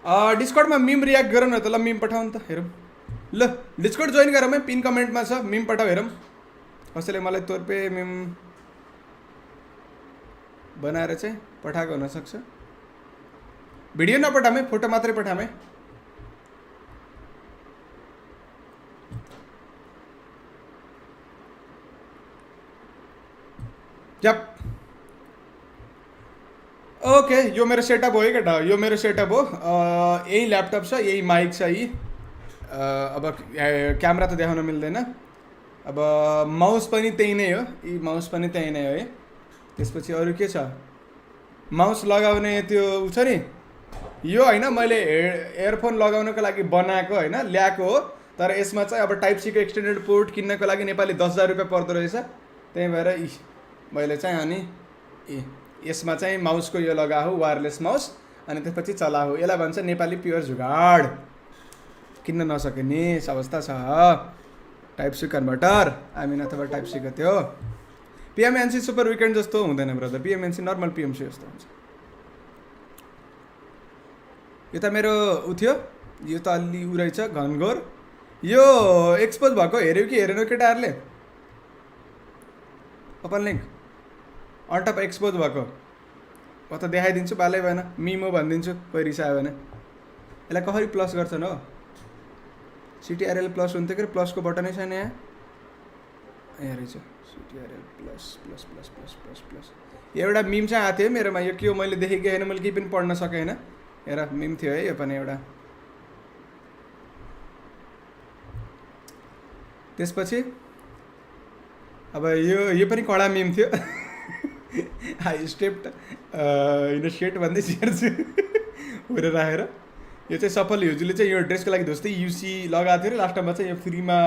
डिस्कर्डमा meme react गरौँ न त ल मिम पठाउनु त हेरौँ ल डिस्कर्ड जोइन गरौँ है पिन कमेन्टमा छ मिम पठाऊ हेरौँ कसैले मलाई तोर्पे मिम बनाएर चाहिँ पठाएको हुनसक्छ भिडियो नपठामै फोटो मात्रै पठामै जप ओके यो मेरो सेटअप हो है केटा यो मेरो सेटअप हो यही ल्यापटप छ यही माइक छ यी अब क्यामेरा त देखाउन मिल्दैन अब माउस पनि त्यही नै हो यी माउस पनि त्यही नै हो है त्यसपछि अरू के छ माउस लगाउने त्यो उ छ नि यो होइन मैले एयरफोन लगाउनको लागि बनाएको होइन ल्याएको हो तर यसमा चाहिँ अब टाइप सीको एक्सटेन्डेड पोर्ट किन्नको लागि नेपाली 10,000 रुपियाँ पर्दो रहेछ त्यही भएर मैले चाहिँ अनि यसमा चाहिँ माउसको यो लगाऊ वायरलेस माउस अनि त्यसपछि चलाऊ यसलाई भन्छ नेपाली प्योर जुगाड किन्न नसकिने अवस्था छ टाइप सी कन्भर्टर आमिन अथवा टाइप सीको त्यो पिएमएनसी सुपर विकेन्ड जस्तो हुँदैन ब्रदर पिएमएनसी नर्मल पिएमसी जस्तो हुन्छ यो त मेरो उ थियो यो त अलि उ रहेछ घनघोर यो एक्सपोज भएको हेऱ्यो कि हेरेन केटाहरूले ओपन लिङ्क अनटप एक्सपोज भएको म त देखाइदिन्छु बालै भएन मिमो भनिदिन्छु कोही रिसायो भने यसलाई कसरी प्लस गर्छन् हो सिटिआरएल प्लस हुन्थ्यो कि प्लसको बटनै छैन यहाँ रहेछ Ctrl plus plus plus plus plus plus एउटा मिम चाहिँ आएको थियो मेरोमा यो के हो मैले देखेको होइन मैले केही पनि पढ्न सकेन हेर मिम थियो है यो पनि एउटा त्यसपछि अब यो पनि कडा मिम थियो आई स्टेप्ड इन सेट भन्दै हेर्छु उयो राखेर यो चाहिँ सफल युजुले चाहिँ यो ड्रेसको लागि धोस्तै युसी लगाएको थियो अरे लास्टमा चाहिँ यो फ्रीमा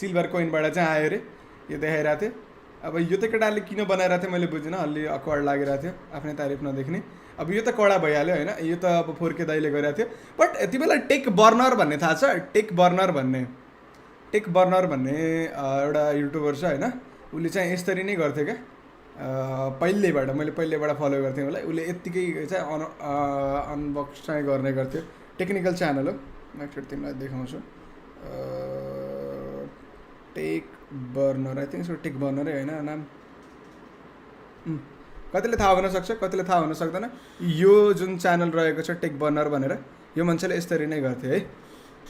सिल्भर कोइनबाट चाहिँ आयो अरे यो देखाइरहेको थियो अब यो त केटाले किन बनाइरहेको थियो मैले बुझिनँ अलि अक्वर्ड लागिरहेको थियो आफ्नै तारिफ नदेख्ने अब यो त कडा भइहाल्यो होइन यो त अब 4K दाइले गरिरहेको थियो बट यति बेला टेक बर्नर भन्ने थाहा छ टेक बर्नर भन्ने एउटा युट्युबर छ होइन उसले चाहिँ यसरी नै गर्थ्यो क्या मैले पहिल्यैबाट फलो गर्थेँ उसलाई उसले यत्तिकै चाहिँ अनबक्स चाहिँ गर्ने गर्थ्यो टेक्निकल च्यानल हो म एकचोटि तिमीलाई देखाउँछु tech burner I think so tech बर्नरै होइन नाम कतिले थाहा हुनसक्छ कतिले थाहा हुन सक्दैन यो जुन च्यानल रहेको छ टेक बर्नर भनेर यो मान्छेले यसरी नै गर्थ्यो है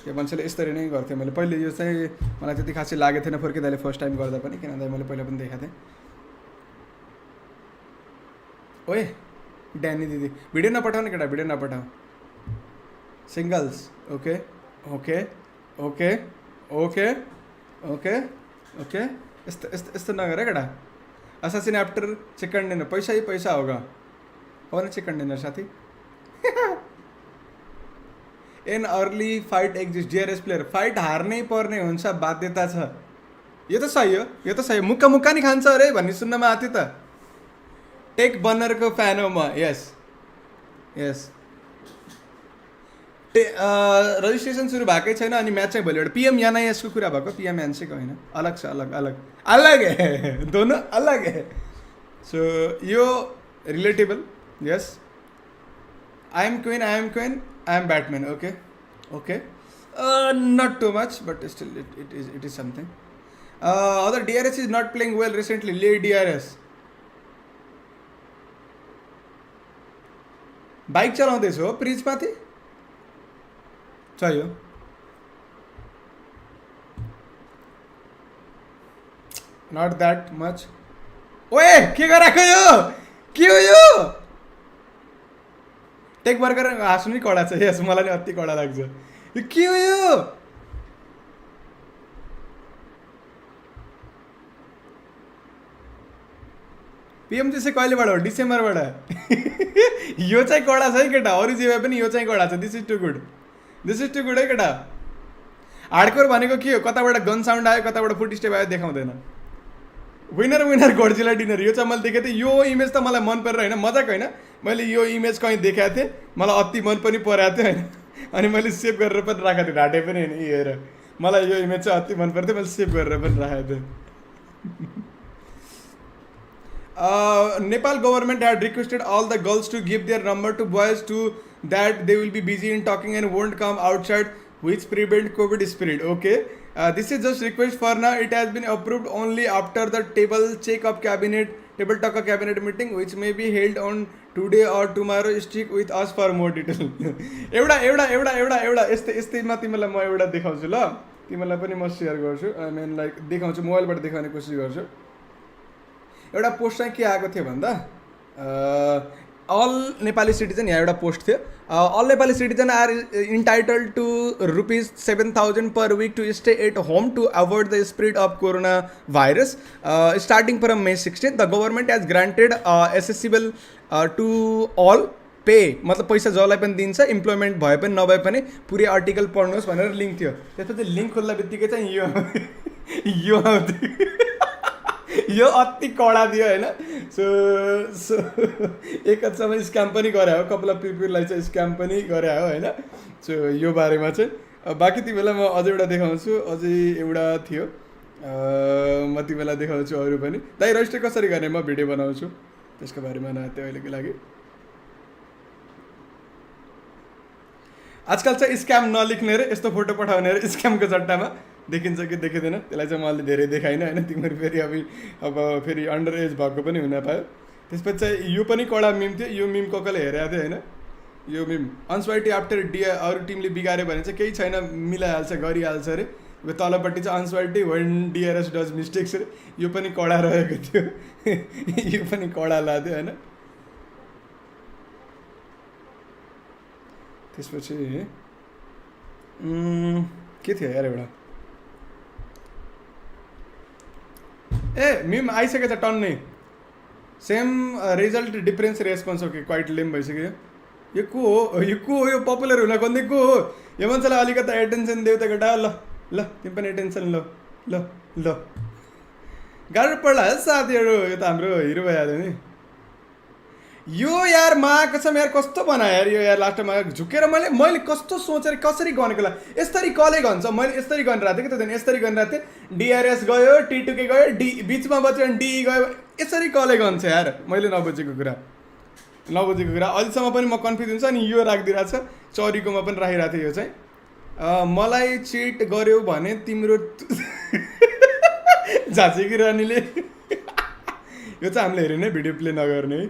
यो मान्छेले यसरी नै गर्थ्यो मैले पहिले यो चाहिँ मलाई त्यति खासै लागेको थिएन फोर्के दाइले फर्स्ट टाइम गर्दा पनि किनभने मैले पहिला पनि देखाएको थिएँ ओए ड्यानी दिदी भिडियो नपठाउने केटा भिडियो नपठाऊ singles okay okay okay okay okay okay यस्तो नगर केटा असासिन आफ्टर चिकन डिनर पैसा ही पैसा होगा कौन चिकन डिनर साथी in early fight exist DRS player fight हार्नै पर्ने हुन्छ बाध्यता छ यो त सही हो मुक्का मुक्का नि खान्छ अरे भन्ने सुन्नमा आएको थियो त टेक बर्नरको फ्यान हो म यस रजिस्ट्रेसन सुरु भएकै छैन अनि म्याच चाहिँ भोलिबाट पिएम एनआइएसको कुरा भएको पिएम एनसीको होइन अलग छ अलग है दोनों अलग है सो यो relatable yes I am queen I am Batman okay not too much but still it is something other DRS is not playing well recently ले डिआरएस बाइक चलाउँदैछु हो ब्रिजमाथि चाहियो नट द्याट मच ओए के गराएको यो के हो यो टेक बर्गर हाँस्नु नि कडा छ यस मलाई नि अति कडा लाग्छ यो के हो यो पिएमजी चाहिँ कहिलेबाट हो डिसेम्बरबाट यो चाहिँ कडा छ है केटा अरू जे भए पनि यो चाहिँ कडा छ दिस इज टु गुड है केटा हार्डकोर भनेको के हो कताबाट गन साउन्ड आयो कताबाट फुट स्टेप आयो देखाउँदैन विनर गोडजिला डिनर यो चाहिँ मैले देखेको थिएँ यो इमेज त मलाई मन परेर होइन मजाक होइन मैले यो इमेज कहीँ देखाएको थिएँ मलाई अति मन पनि परेको थियो होइन अनि मैले सेभ गरेर पनि राखेको थिएँ ढाँटे पनि होइन हेर मलाई यो इमेज चाहिँ अति मन पर्थ्यो मैले सेभ गरेर पनि राखेको थिएँ Nepal government had requested all the girls to give their number to boys to that they will be busy in talking and won't come outside, which prevent COVID spread. Okay, this is just request for now. It has been approved only after the table talk of cabinet meeting, which may be held on today or tomorrow. Stick with us for more detail. एउटा यस्तैमा तिमीलाई म एउटा देखाउँछु ल, तिमीलाई पनि म सेयर गर्छु. आई मिन लाइक देखाउँछु, मोबाइलबाट देखाउने कोसिस गर्छु. एउटा पोस्ट चाहिँ के आएको थियो भन्दा अल नेपाली सिटिजन, यहाँ एउटा पोस्ट थियो, all Nepali citizen are entitled to ₹7,000 per week to stay at home to avoid the spread of coronavirus. Starting from May 16th, the government has granted accessible to all pay, मतलब पैसा जसलाई पनि दिन्छ, employment भए पनि नभए पनि पुरै आर्टिकल पढ्नुहोस् भनेर लिङ्क थियो. त्यसपछि लिङ्क खोल्दा बित्तिकै चाहिँ यो यो अति कडा दियो होइन. सो एक समय स्क्याम पनि गरे हो, कपाल अफ पिपललाई चाहिँ स्क्याम पनि गरे हो होइन. सो यो बारेमा चाहिँ बाँकी तिमीलाई म अझै एउटा देखाउँछु. अझै एउटा थियो, म तिमीलाई देखाउँछु अरू पनि. दाइ रजिस्टर कसरी गर्ने म भिडियो बनाउँछु, त्यसको बारेमा नआत्यो अहिलेको लागि. आजकल चाहिँ स्क्याम नलेख्ने रे, यस्तो फोटो पठाउने रे स्क्यामको सट्टामा. देखिन्छ कि देखिँदैन त्यसलाई चाहिँ मैले धेरै देखाइनँ होइन. तिमीहरू फेरि अब फेरि अन्डर एज भएको पनि हुन पायो. त्यसपछि चाहिँ यो पनि कडा मिम थियो. यो मिम कसले हेरेको थियो होइन. यो मिम अनस्वाइटी आफ्टर अरू टिमले बिगाऱ्यो भने चाहिँ केही छैन, मिलाइहाल्छ, गरिहाल्छ अरे. अब तलपट्टि चाहिँ अनस्वाइटी वेन डिआरएस डज मिस्टेक्स अरे. यो पनि कडा रहेको थियो. यो पनि कडा लाग्थ्यो होइन. त्यसपछि के थियो यार एउटा, मिम आइसकेछ टन्नै. Same result difference response. Okay, quite lame भइसक्यो. यो को हो, यो पपुलर हुन खोज्ने को हो? यो मान्छेलाई अलिकति एटेन्सन देऊ त केटा. ल ल तिमी पनि एटेन्सन ल ल ल. गाह्रो पर्ला है साथीहरू, यो त हाम्रो हिरो भइहाल्यो नि. यो यार मा कसम यार कस्तो बनायो यार यो यार. लास्टमा झुकेर मैले कस्तो सोचेर कसरी गनेको ला. यसरी कले गन्छ, मैले यसरी गरिरहेको थिएँ कि त यसरी गरिरहेको थिएँ. डिआरएस गयो, टी2के गयो, डी बिचमा बच्यो अनि डी गयो. यसरी कले गन्छ यार. मैले नबुझेको कुरा. अहिलेसम्म पनि म कन्फ्युज हुन्छ. अनि यो राखिदिरहेको छ, चरीकोमा पनि राखिरहेको थिएँ. यो चाहिँ मलाई चिट गर्यो भने तिम्रो झाँचेकी रानीले. यो चाहिँ हामीले हेऱ्यो नै, भिडियो प्ले नगर्ने है.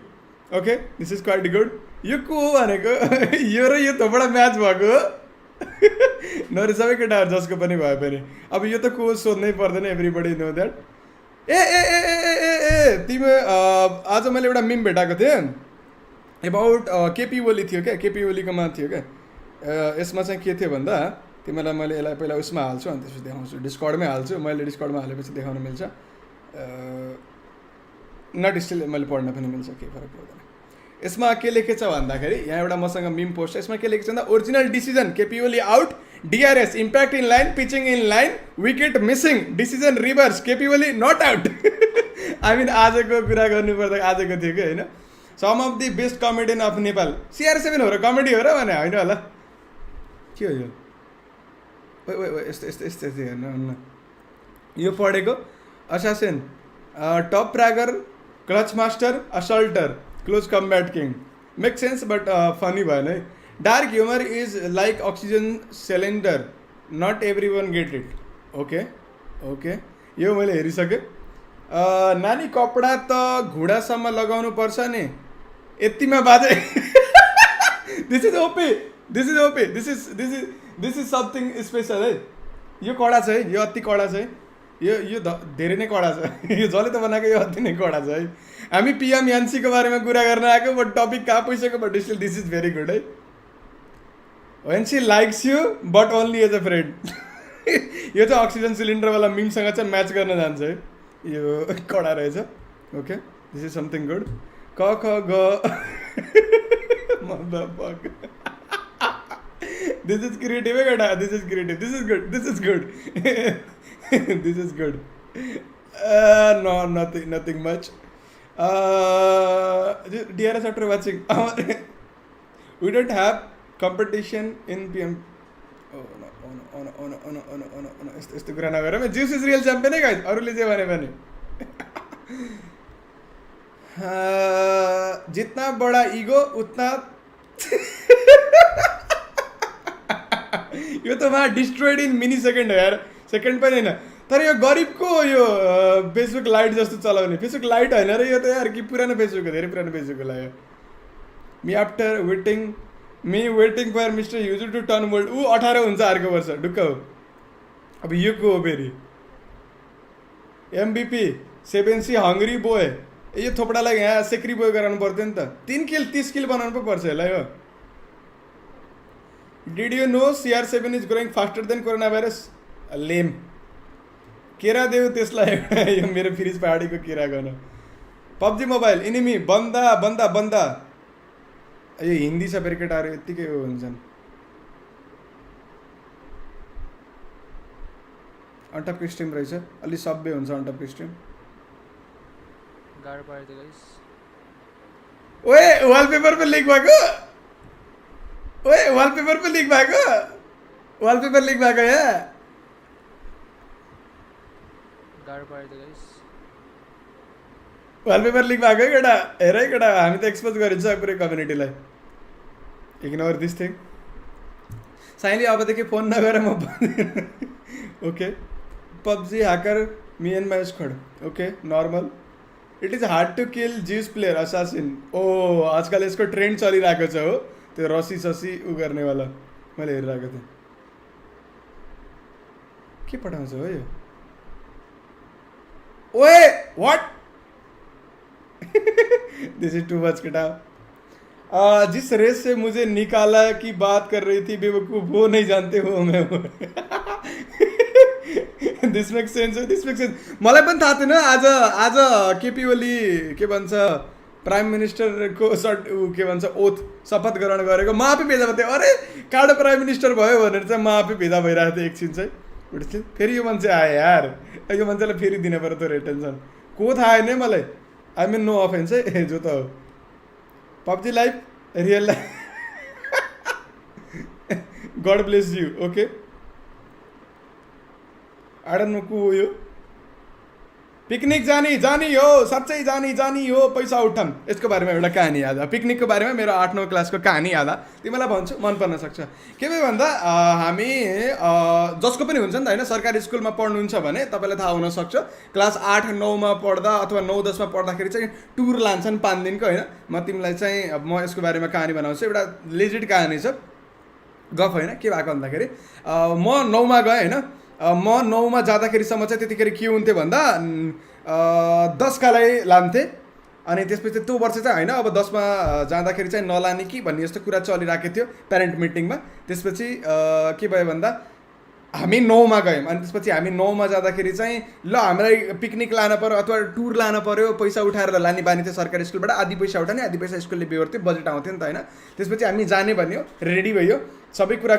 Okay, this is quite good. यो को हो भनेको यो र यो थोपडा म्याच भएको हो. नरे सबै केटाहरू जसको पनि भए पनि अब यो त को सोध्नै पर्दैन. Everybody know that. ए तिमी आज मैले एउटा मिम भेटाएको थिएँ एबाउट केपी ओली थियो क्या. केपी ओलीकोमा थियो क्या. यसमा चाहिँ के थियो भन्दा, तिमीलाई मैले यसलाई पहिला उसमा हाल्छु अनि त्यसपछि देखाउँछु. डिस्कर्डमै हाल्छु. मैले डिस्कर्डमा हालेपछि देखाउन मिल्छ. नट स्टिल मैले पढ्न पनि मिल्छ, केही फरक पर्दैन. यसमा के लेखेछ भन्दाखेरि, यहाँ एउटा मसँग मिम पोस्ट छ. यसमा के लेखेछ भन्दा, original decision KP Oli out, DRS impact in line, pitching in line, wicket missing, decision reverse, KP Oli not out. I mean आजको कुरा गर्नुपर्दा आजको थियो कि होइन. Some of the best comedian of Nepal. CR7 हो र कमेडी हो र भने होइन होला. के हो यो? यस्तो हेर्नु. यो पढेको assassin, top fragger, clutch master, assaulter, close combat king. Make sense but funny भएन है. Dark humour is like oxygen cylinder, not every one get it. Okay, यो मैले हेरिसकेँ. नानी कपडा त घुँडासम्म लगाउनु पर्छ नि, यतिमा बाजे. This is OP. This is something special है. यो कडा छ है, यो अति कडा छ है. यो धेरै नै कडा छ. यो जसले त बनाएको यो अति नै कडा छ है. हामी पिएम यान्सीको बारेमा कुरा गर्न आएको, बट टपिक कहाँ पुगिसक्यो. But still this is very good है. When she likes you but only as a friend. यो चाहिँ अक्सिजन सिलिन्डरवाला मिमसँग चाहिँ म्याच गर्न जान्छ है. यो कडा रहेछ. Okay, this is something good. क ख ग. दिस इज क्रिएटिभ है केटा. This is creative. This is good. No, nothing much. DRS after watching. We don't have competition in PM. Oh no. यस्तो कुरा नगरौँ. Juice is real champion है guys. अरूले जे भने पनि. जितना बड़ा ईगो उतना यो त मा डिस्ट्रोइड इन मिनी सेकेन्ड हो यार, सेकेन्ड पनि होइन। तर यो गरिबको यो फेसबुक लाइट जस्तो चलाउने, फेसबुक लाइट होइन र यो त यार कि पुरानो फेसबुक हो, धेरै पुरानो फेसबुक होला यो। Me waiting for mister user to turn world, ऊ 18 हुन्छ अर्को वर्ष ढुक्क हो। अब यो को हो फेरि एमबिपी 7C हङ्ग्री बोय, यो थोपडालाई यहाँ सेक्री बोय गराउनु पर्थ्यो नि त। 3 किल 30 किल बनाउनु पो पर्छ यसलाई हो। Did you know CR7 is growing faster than corona virus? लेम केरा देऊ त्यसलाई यो मेरो फ्रिज पहाडीको केरा गर्न। पब्जी मोबाइल इनिमी बन्दा बन्दा बन्दा, यो हिन्दी छ फेरि केटाहरू यत्तिकै हुन्छन्। अनटपको स्ट्रिम रहेछ, अलि सभ्य हुन्छ अनटपको स्ट्रिम। गाह्रो पार्यो गाइस। ओए वालपेपर पे लिक भएको, ओए वालपेपर पे लिक भएको, वालपेपर लिक भएको यहाँ गाह्रो पार्यो गाइस। वालपेपर लिक भएको है केटा, हेर है केटा, हामी त एक्सपोज गरिन्छ पुरै कम्युनिटीलाई। Ignore this thing. साइली अबदेखि फोन नगरेर म okay. PUBG hacker me and my squad, okay normal. It is hard to kill this player assassin. ओ आजकल यसको ट्रेन्ड चलिरहेको छ हो, त्यो रसी ससी उ गर्नेवाला मैले हेरिरहेको थिएँ। के पठाउँछ हो यो? ओए what this is too much केटा। जिस रेस से मुझे निकाला की बात कर रही थी बेवकूफ, वो नहीं जानते हो मैं वो। This make sense, this make sense. मलाई पनि थाहा थिएन। आज आज केपी ओली के भन्छ प्राइम मिनिस्टरको के भन्छ ओथ शपथ ग्रहण गरेको, म आफै भेजा थिएँ। अरे काडो प्राइम मिनिस्टर भयो भनेर चाहिँ म आफै भेजा भइरहेको थिएँ एकछिन चाहिँ। उठ्थ्यो फेरि यो मान्छे आयो यार, यो मान्छेलाई फेरि दिनु पऱ्यो त्यो रेटेन्सन। को थाहा होइन है मलाई, आई मिन नो अफेन्स है जो त हो। PUBG life real life god bless you, okay. I don't know को हो यो। पिकनिक जानी हो, साँच्चै जानी हो, पैसा उठाऊँ। यसको बारेमा एउटा कहानी याद भयो। पिकनिकको बारेमा मेरो 8-9 क्लासको कहानी याद भयो, तिमीलाई भन्छु, मन पर्न सक्छ। के भयो भन्दा हामी जसको पनि हुन्छ नि त होइन, सरकारी स्कुलमा पढ्नुहुन्छ भने तपाईँलाई थाहा हुनसक्छ, क्लास 8-9मा पढ्दा अथवा 9-10मा पढ्दाखेरि चाहिँ टुर लान्छन् 5 दिनको होइन। म तिमीलाई चाहिँ म यसको बारेमा कहानी बनाउँछु। एउटा लेजिट कहानी छ, गफ होइन। के भएको भन्दाखेरि म 9मा गएँ होइन। म 9मा जाँदाखेरिसम्म चाहिँ त्यतिखेर के हुन्थ्यो भन्दा 10कालाई लान्थेँ। अनि त्यसपछि त्यो वर्ष चाहिँ होइन, अब 10मा जाँदाखेरि चाहिँ नलाने कि भन्ने यस्तो कुरा चलिरहेको थियो प्यारेन्ट मिटिङमा। त्यसपछि के भयो भन्दा हामी 9मा गयौँ। अनि त्यसपछि हामी 9मा जाँदाखेरि चाहिँ ल हामीलाई पिकनिक लानु पऱ्यो अथवा टुर लानु पऱ्यो, पैसा उठाएर लाने बानी थियो सरकारी स्कुलबाट। आधी पैसा उठाने, आधी पैसा स्कुलले बेहोर्थ्यो, बजेट आउँथ्यो नि त होइन। त्यसपछि हामी जाने भन्यो, रेडी भयो, सबै कुरा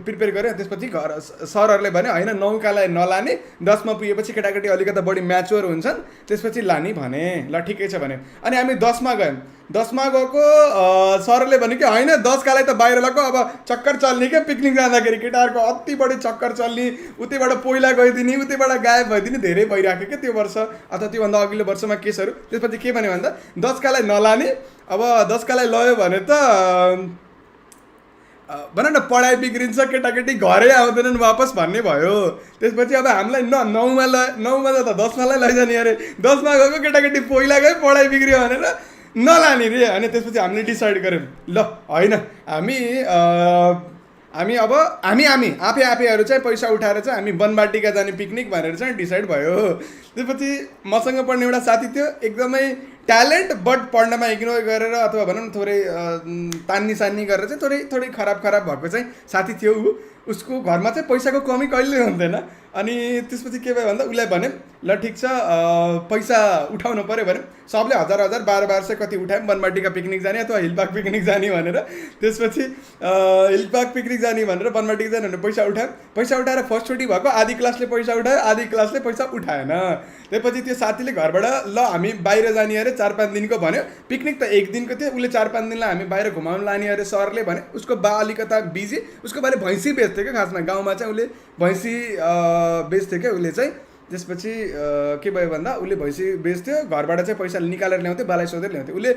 प्रिपेयर गऱ्यो। त्यसपछि घर सरहरूले भन्यो होइन 9कालाई नलाने, 10मा पुगेपछि केटाकेटी अलिकति बढी म्याच्योर हुन्छन्, त्यसपछि लाने भने। ल ठिकै छ भने। अनि हामी 10मा गयौँ। 10मा गएको सरले भन्यो कि होइन 10कालाई त बाहिर लगाऊ, अब चक्कर चल्ने क्या पिकनिक जाँदाखेरि, केटाहरूको अति बढी चक्कर चल्ने, उतैबाट पहिला गइदिने, उतैबाट गायब भइदिने, धेरै भइरहेको क्या त्यो वर्ष अथवा त्योभन्दा अघिल्लो वर्षमा केसहरू। त्यसपछि के भन्यो भन्दा 10कालाई नलाने, अब 10कालाई लयो भने त भन न पढाइ बिग्रिन्छ, केटाकेटी घरै आउँदैनन् वापस भन्ने भयो। त्यसपछि अब हामीलाई 9मा त 10मालाई लैजाने अरे, 10मा गएको केटाकेटी पहिला गयो, पढाइ बिग्रियो भनेर नलाने रे। अनि त्यसपछि हामीले डिसाइड गऱ्यौँ ल होइन हामी अब आफैहरू चाहिँ पैसा उठाएर चाहिँ हामी बनबाटिका जाने पिकनिक भनेर चाहिँ डिसाइड भयो। त्यसपछि मसँग पढ्ने एउटा साथी थियो, एकदमै ट्यालेन्ट बट पढ्नमा इग्नोर गरेर अथवा भनौँ न थोरै तान्नी गरेर चाहिँ थोरै खराब भएको चाहिँ साथी थियो। उसको घरमा चाहिँ पैसाको कमी कहिले हुँदैन। अनि त्यसपछि के भयो भन्दा उसलाई भन्यो ल ठिक छ पैसा उठाउनु पऱ्यो भने सबले 1000 1200 कति उठायौँ बनबाटिका पिकनिक जाने अथवा हिलपार्क पिकनिक जाने भनेर। त्यसपछि हिलपार्क पिकनिक जाने भनेर बनबाटिका जाने भनेर पैसा उठाएर फर्स्ट छुट्टी भएको आधी क्लासले पैसा उठायो, आधी क्लासले पैसा उठाएन। त्यसपछि त्यो साथीले घरबाट ल हामी बाहिर जाने अरे 4-5 दिनको भन्यो। पिकनिक त 1 दिनको थियो, उसले 4-5 दिनलाई हामी बाहिर घुमाउनु लाने अरे सरले भने। उसको बा अलिकता बिजी, उसको बाले भैँसी बेच्थ्यो क्या, खासमा गाउँमा चाहिँ उसले भैँसी बेच्थ्यो क्या उसले चाहिँ। त्यसपछि के भयो भन्दा उसले भैँसी बेच्थ्यो, घरबाट चाहिँ पैसा निकालेर ल्याउँथ्यो, बालाई सोधेर ल्याउँथ्यो। उसले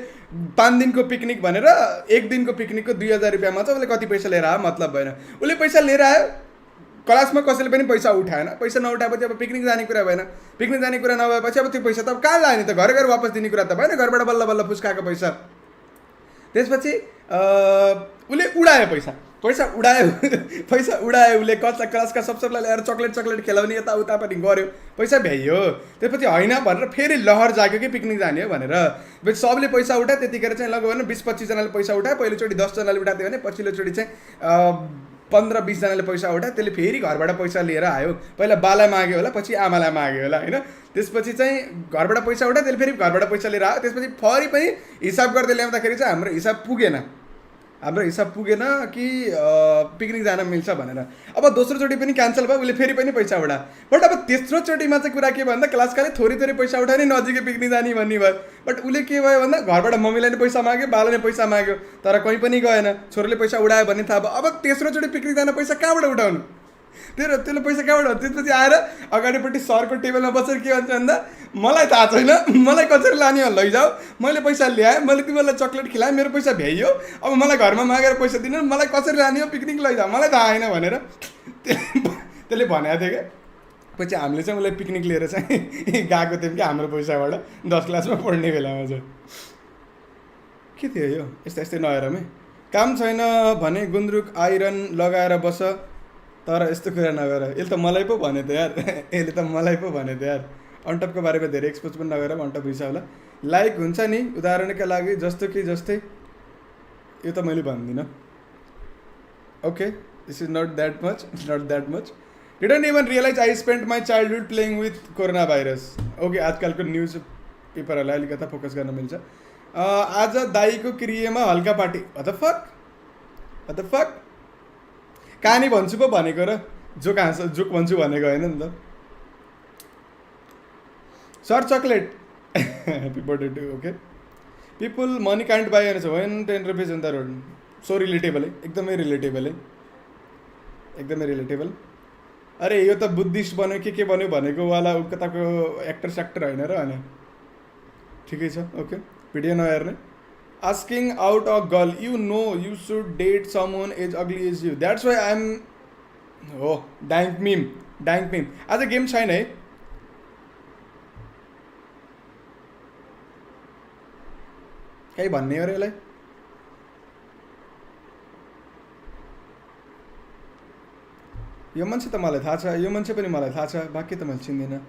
5 दिनको पिकनिक भनेर 1 दिनको पिकनिकको 2000 रुपियाँमा चाहिँ उसले कति पैसा लिएर आयो मतलब भएन। उसले पैसा लिएर आयो, क्लासमा कसैले पनि पैसा उठाएन। पैसा नउठाएपछि अब पिकनिक जाने कुरा भएन। पिकनिक जाने कुरा नभएपछि अब त्यो पैसा त अब कहाँ लाने त, घर घर वापस दिने कुरा त भएन, घरबाट बल्ल बल्ल फुस्काएको पैसा। त्यसपछि उसले उडायो पैसा उडायो उसले क्लासका सबैलाई ल्याएर चक्लेट खेलाउने यताउता पनि गऱ्यो, पैसा भ्याइयो। त्यसपछि होइन भनेर फेरि लहर जाग्यो कि पिकनिक जाने हो भनेर। सबले पैसा उठायो, त्यतिखेर चाहिँ लगभग 20-25 जनाले पैसा उठायो। पहिलोचोटि 10 जनाले उठाएको थियो भने पछिल्लोचोटि चाहिँ 15-20 जनाले पैसा उठायो। त्यसले फेरि घरबाट पैसा लिएर आयो। पहिला बालाई माग्यो होला, पछि आमालाई माग्यो होला होइन। त्यसपछि चाहिँ घरबाट पैसा उठायो, त्यसले फेरि घरबाट पैसा लिएर आयो। त्यसपछि फेरि पनि हिसाब गर्दै ल्याउँदाखेरि चाहिँ हाम्रो हिसाब पुगेन कि पिकनिक जान मिल्छ भनेर। अब दोस्रोचोटि पनि क्यान्सल भयो, उसले फेरि पनि पैसा उठायो। बट अब तेस्रोचोटिमा चाहिँ कुरा के भन्दा क्लासकाले थोरै पैसा उठायो नि नजिकै पिकनिक जाने भन्ने भयो। बट उसले के भयो भन्दा घरबाट मम्मीलाई नै पैसा माग्यो, बाबाले नै पैसा माग्यो, तर कहीँ पनि गएन। छोरोले पैसा उडायो भन्ने थाहा भयो। अब तेस्रोचोटि पिकनिक जान पैसा कहाँबाट उठाउनु, त्यसले पैसा कहाँबाट? त्यसपछि आएर अगाडिपट्टि सरको टेबलमा बसेर के भन्छ भन्दा मलाई थाहा छैन, मलाई कसरी लाने हो लैजाऊ, मैले पैसा ल्याएँ, मैले तिमीहरूलाई चक्लेट खिलाएँ, मेरो पैसा भ्याइयो, अब मलाई घरमा मागेर पैसा दिनु, मलाई कसरी लाने हो पिकनिक लैजाऊ, मलाई थाहा छैन भनेर त्यसले भनेको थियो क्या। पछि हामीले चाहिँ उसलाई पिकनिक लिएर चाहिँ गएको थियौँ कि हाम्रो पैसाबाट 10 क्लासमा पढ्ने बेलामा चाहिँ। के थियो यो यस्तै नहेरमै। काम छैन भने गुन्द्रुक आइरन लगाएर बस, तर यस्तो कुरा नगर। यसले त मलाई पो भने त यार। अनटपको बारेमा धेरै एक्सपोज पनि नगरेर अनटप हिसाबला लाइक हुन्छ नि, उदाहरणका लागि जस्तै यो त मैले भन्दिनँ। Okay, this is not that much. Didn't even realise I spend my childhood playing with corona virus. Okay, आजकलको न्युज पेपरहरूलाई अलिकता फोकस गर्न मिल्छ। आज दाईको क्रियामा हल्का पार्टी। व्हाट द फक कहानी भन्छु पो भनेको र जोक भन्छु भनेको होइन नि त। Sir chocolate happy birthday to. Okay, people money can't buy भनेर when 10 rupees in the road. So relatable है, एकदमै रिलेटेबल। अरे यो त बुद्धिस्ट बन्यो के बन्यो भनेको वाला कताको एक्टर होइन र होइन। ठिकै छ, ओके, भिडियो नहेर्ने। Asking out a girl, you know you should date someone as ugly as you. That's why I'm... Oh, dank meme. आज गेम छैन है। केही भन्ने हो र यसलाई? यो मान्छे त मलाई थाहा छ, यो मान्छे पनि मलाई थाहा छ, बाँकी त मैले चिन्दिनँ।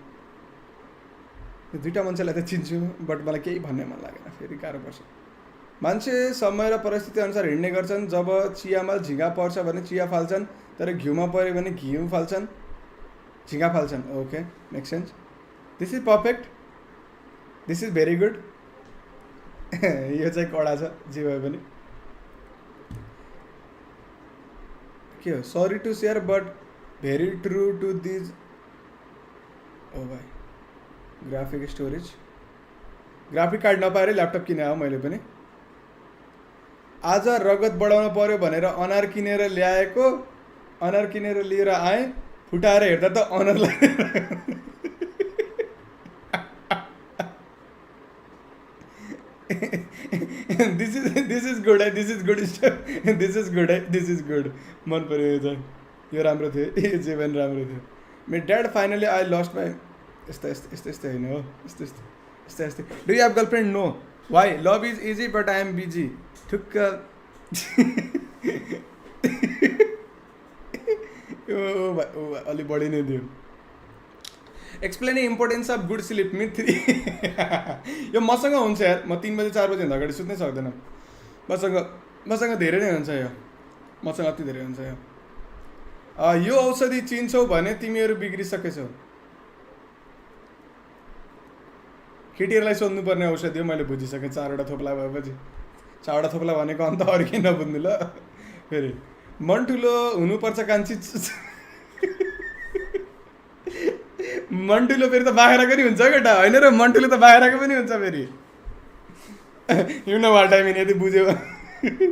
यो दुईवटा मान्छेलाई त चिन्छु, बट मलाई केही भन्ने मन लागेन, फेरि गाह्रो पर्छ। मान्छे समय र परिस्थिति अनुसार हिँड्ने गर्छन्। जब चियामा झिँगा पर्छ भने चिया फाल्छन्, तर घिउमा पऱ्यो भने घिउ फाल्छन्, झिँगा फाल्छन्। Okay, make sense. This is perfect, this is very good. यो चाहिँ कडा छ, जे भए पनि। के हो, sorry to share but very true to these. ओ भाइ, ग्राफिक स्टोरेज, ग्राफिक कार्ड नपाएर ल्यापटप किने हो मैले पनि। आज रगत बढाउन पर्यो भनेर अनार किनेर लिएर आएँ, फुटाएर हेर्दा त अनारलाई दिस इज गुड है, दिस इज गुड। मन पर्यो यो चाहिँ, यो राम्रो थियो, यो चाहिँ पनि राम्रो थियो। My dad finally I lost my. यस्तै होइन हो, यस्तै। Do you have girlfriend? No. Why? Love is easy but I am busy. ठुक्क अलि बढी नै दियो। Explain importance of good sleep myth 3। यो मसँग हुन्छ यार, म 3 बजे 4 बजेभन्दा अगाडि सुत्नै सक्दैन। मसँग धेरै नै हुन्छ यो, मसँग अति धेरै हुन्छ यो। यो औषधि चिन्छौ भने तिमीहरू बिग्रिसकेछौ। केटीहरूलाई सोध्नुपर्ने औषधि हो, मैले बुझिसकेँ। 4वटा थोप्ला भएपछि। 4वटा थोप्ला भनेको अन्त अरू के नबुझ्नु ल। फेरि मन ठुलो हुनुपर्छ कान्छी। मन ठुलो फेरि त बाख्राको नि हुन्छ केटा, होइन र? मन ठुलो त बाख्राको पनि हुन्छ फेरि। You know what I mean, यदि बुझ्यो।